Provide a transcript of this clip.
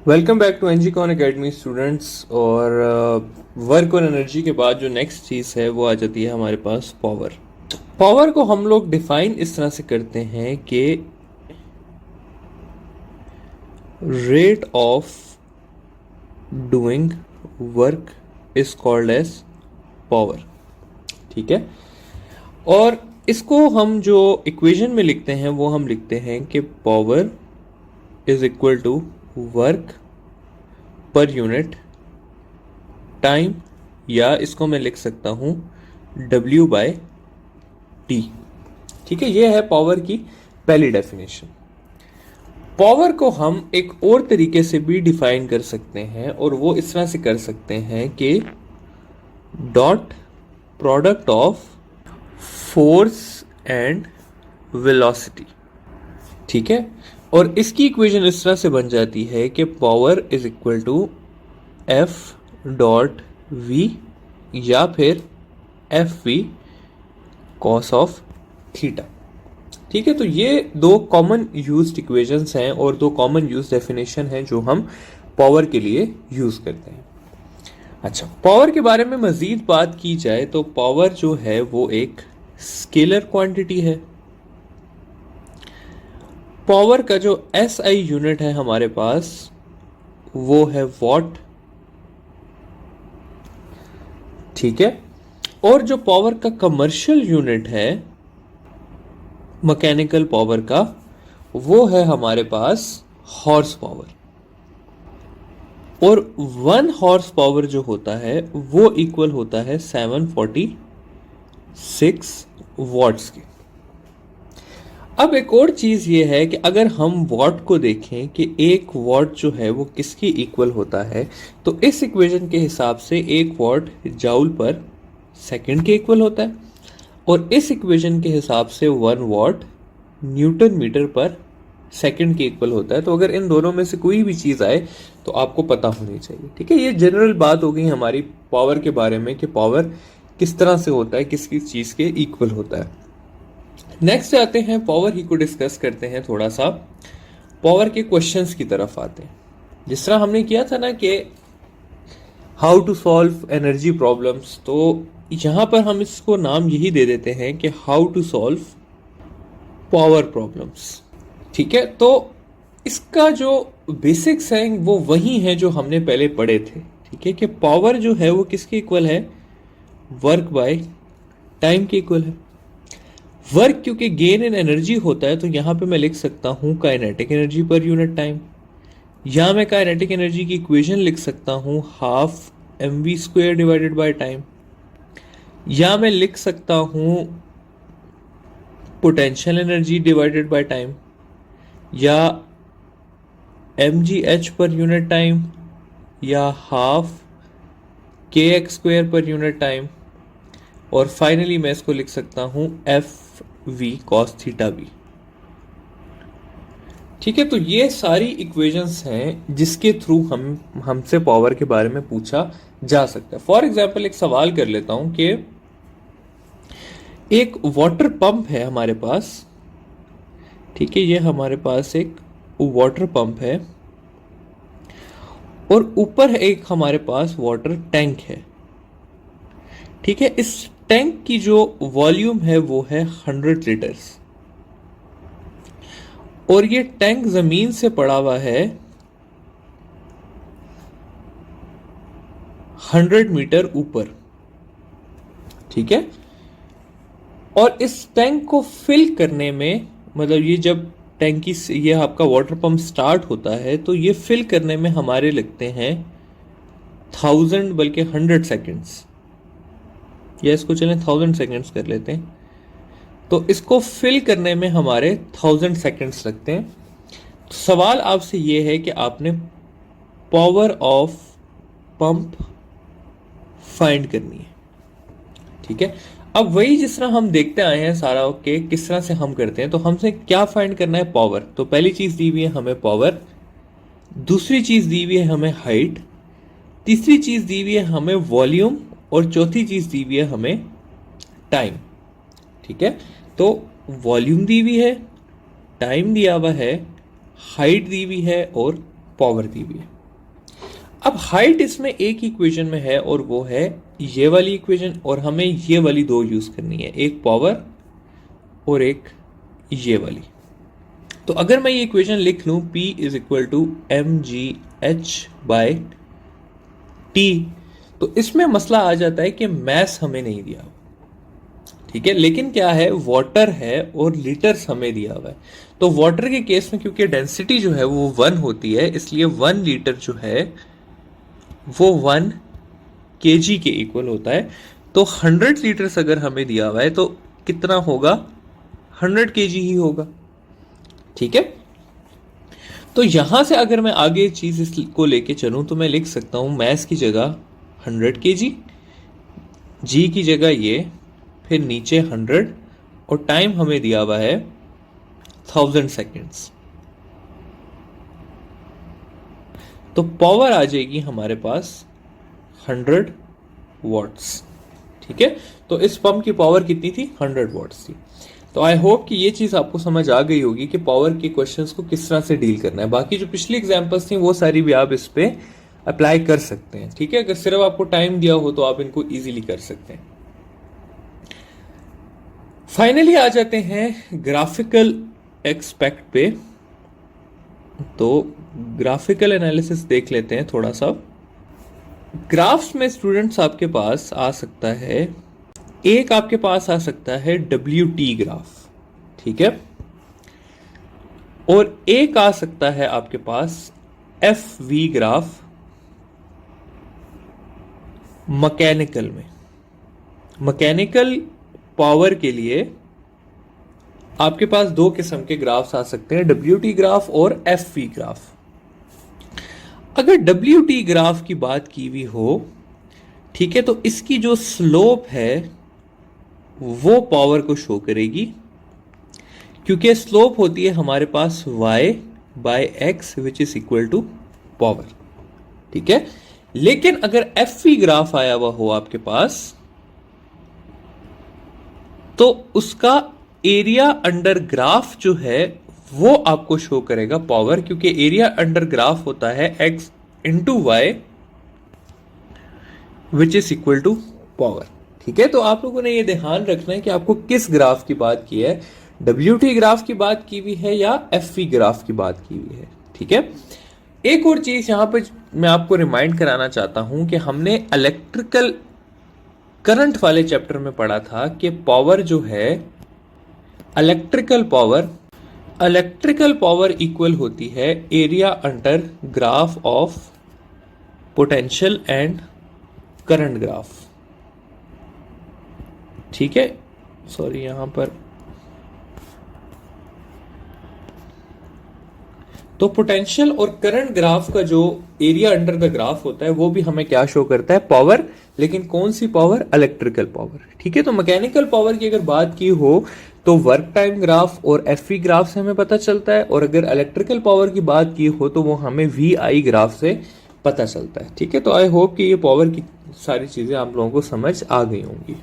Welcome back to NGCon academy students. और work और energy के बाद जो नेक्स्ट चीज़ है वो आ जाती है हमारे पास पावर। पावर को हम लोग डिफाइन इस तरह से करते हैं कि rate of doing work is called as power. ठीक है, और इसको हम जो इक्वेशन में लिखते हैं वो हम लिखते हैं कि power is equal to work per unit time, या इसको मैं लिख सकता हूं W बाय टी। ठीक है, ये है पावर की पहली डेफिनेशन। पावर को हम एक और तरीके से भी डिफाइन कर सकते हैं, और वो इस तरह से कर सकते हैं कि dot product of force and velocity. ठीक है, और इसकी इक्वेशन इस तरह से बन जाती है कि power is equal to F dot V या फिर F V cos of theta. ठीक है, तो ये दो कॉमन यूज्ड इक्वेशंस हैं और दो कॉमन यूज डेफिनेशन हैं जो हम पावर के लिए यूज करते हैं। अच्छा, पावर के बारे में मजीद बात की जाए तो पावर जो है वो एक स्केलर क्वांटिटी है। पावर का जो एसआई यूनिट है हमारे पास वो है वॉट। ठीक है, और जो पावर का कमर्शियल यूनिट है मैकेनिकल पावर का वो है हमारे पास हॉर्स पावर। और 1 हॉर्स पावर जो होता है वो इक्वल होता है 746 वॉट्स के। अब एक और चीज ये है कि अगर हम वॉट को देखें कि एक वॉट जो है वो किसकी इक्वल होता है, तो इस इक्वेशन के हिसाब से एक वॉट जाउल पर सेकंड के इक्वल होता है, और इस इक्वेशन के हिसाब से 1 वॉट न्यूटन मीटर पर सेकंड के इक्वल होता है। तो अगर इन दोनों में से कोई भी चीज आए तो आपको पता होनी चाहिए। ठीक है, ये जनरल बात हो गई हमारी पावर के बारे में कि पावर किस तरह से होता है, किस किस चीज के इक्वल होता है। नेक्स्ट आते हैं, पावर ही को डिस्कस करते हैं थोड़ा सा। पावर के क्वेश्चंस की तरफ आते हैं। जिस तरह हमने किया था ना कि how to solve energy problems, तो यहां पर हम इसको नाम यही दे देते हैं कि how to solve power problems. ठीक है, तो इसका जो बेसिक्स हैं वो वही है जो हमने पहले पढ़े थे। ठीक है, कि पावर जो है वो किसके इक्वल है, वर्क बाय टाइम के इक्वल है। वर्क क्योंकि गेन इन एनर्जी होता है तो यहां पे मैं लिख सकता हूं काइनेटिक एनर्जी पर यूनिट टाइम, या मैं काइनेटिक एनर्जी की इक्वेशन लिख सकता हूं half mv² divided by time, या मैं लिख सकता हूं potential energy divided by time, या mgh पर यूनिट टाइम, या हाफ kx² पर यूनिट टाइम, और फाइनली मैं इसको लिख सकता हूं F V cos theta B. ठीक है, तो ये सारी इक्वेशंस हैं जिसके थ्रू हमसे पावर के बारे में पूछा जा सकता है। फॉर एग्जाम्पल एक सवाल कर लेता हूं कि एक वाटर पंप है हमारे पास। ठीक है, ये हमारे पास एक वाटर पंप है और ऊपर एक हमारे पास वाटर टैंक है। ठीक है, इस टैंक की जो वॉल्यूम है वो है 100 लीटर्स, और ये टैंक जमीन से पड़ा हुआ है 100 मीटर ऊपर। ठीक है, और इस टैंक को फिल करने में, मतलब ये जब टैंकी से ये आपका वाटर पंप स्टार्ट होता है तो ये फिल करने में हमारे लगते हैं 1000 बल्कि 100 सेकेंड्स, या इसको चलें 1000 सेकेंड्स कर लेते हैं। तो इसको फिल करने में हमारे 1000 सेकेंड्स लगते हैं। तो सवाल आपसे ये है कि आपने पावर ऑफ पंप फाइंड करनी है। ठीक है, अब वही जिस तरह हम देखते आए हैं सारा के किस तरह से हम करते हैं, तो हमसे क्या फाइंड करना है, पावर। तो पहली चीज दी हुई है हमें पावर, दूसरी चीज दी हुई है हमें हाइट, तीसरी चीज दी हुई है हमें वॉल्यूम, और चौथी चीज दी हुई है हमें टाइम। ठीक है, तो वॉल्यूम दी हुई है, टाइम दिया हुआ है, हाइट दी हुई है और पावर दी हुई है। अब हाइट इसमें एक ही इक्वेशन में है और वो है ये वाली इक्वेशन, और हमें ये वाली दो यूज करनी है, एक पावर और एक ये वाली। तो अगर मैं ये इक्वेशन लिख लूं P is equal to M G H by T, तो इसमें मसला आ जाता है कि मैस हमें नहीं दिया, ठीक है, लेकिन क्या है, वाटर है और लीटर्स हमें दिया हुआ है। तो वाटर के केस में क्योंकि डेंसिटी जो है वो 1 होती है, इसलिए 1 लीटर जो है वो 1 केजी के इक्वल होता है। तो 100 लीटर्स अगर हमें दिया हुआ है तो कितना होगा, 100 केजी ही होगा, ठीक है। तो यहां से अगर मैं आगे चीज इसको लेके चलूं तो मैं लिख सकता हूं मैस की जगह 100 केजी, जी की जगह ये, फिर नीचे 100, और टाइम हमें दिया हुआ है 1000 सेकेंड्स। तो पावर आ जाएगी हमारे पास 100 वॉट्स, ठीक है। तो इस पंप की पावर कितनी थी, 100 वॉट्स थी। तो आई होप कि ये चीज आपको समझ आ गई होगी कि पावर के क्वेश्चंस को किस तरह से डील करना है। बाकी जो पिछली एग्जांपल्स थी वो सारी भी आप इस पे अप्लाई कर सकते हैं, ठीक है। अगर सिर्फ आपको टाइम दिया हो तो आप इनको इजीली कर सकते हैं। फाइनली आ जाते हैं ग्राफिकल एक्सपेक्ट पे। तो ग्राफिकल एनालिसिस देख लेते हैं थोड़ा सा। ग्राफ्स में स्टूडेंट्स आपके पास आ सकता है, एक आपके पास आ सकता है WT ग्राफ, ठीक है, और एक आ सकता है आपके पास FV ग्राफ मैकेनिकल में। मैकेनिकल पावर के लिए आपके पास दो किस्म के ग्राफ्स आ सकते हैं, WT ग्राफ और FV ग्राफ। अगर WT ग्राफ की बात की हुई हो, ठीक है, तो इसकी जो स्लोप है वो पावर को शो करेगी, क्योंकि स्लोप होती है हमारे पास y by X which is equal to power, ठीक है। लेकिन अगर FV ग्राफ आया हुआ हो आपके पास तो उसका एरिया अंडर ग्राफ जो है वो आपको शो करेगा पावर, क्योंकि एरिया अंडर ग्राफ होता है x into Y which is equal to power, ठीक है। तो आप लोगों ने ये ध्यान रखना है कि आपको किस ग्राफ की बात की है, WT ग्राफ की बात की हुई है या FV ग्राफ की बात की हुई है, ठीक है। एक और चीज यहां पे मैं आपको रिमाइंड कराना चाहता हूं कि हमने इलेक्ट्रिकल करंट वाले चैप्टर में पढ़ा था कि पावर जो है, इलेक्ट्रिकल पावर इक्वल होती है area under graph of potential and current graph, ठीक है। सॉरी, यहां पर तो पोटेंशियल और करंट ग्राफ का जो एरिया अंडर द ग्राफ होता है वो भी हमें क्या शो करता है, पावर। लेकिन कौन सी पावर, इलेक्ट्रिकल पावर, ठीक है। तो मैकेनिकल पावर की अगर बात की हो तो वर्क टाइम ग्राफ और FV ग्राफ से हमें पता चलता है, और अगर इलेक्ट्रिकल पावर की बात की हो तो वो हमें VI ग्राफ से पता चलता है, ठीक है। तो आई होप कि ये पावर की सारी चीजें आप लोगों को समझ आ गई होंगी।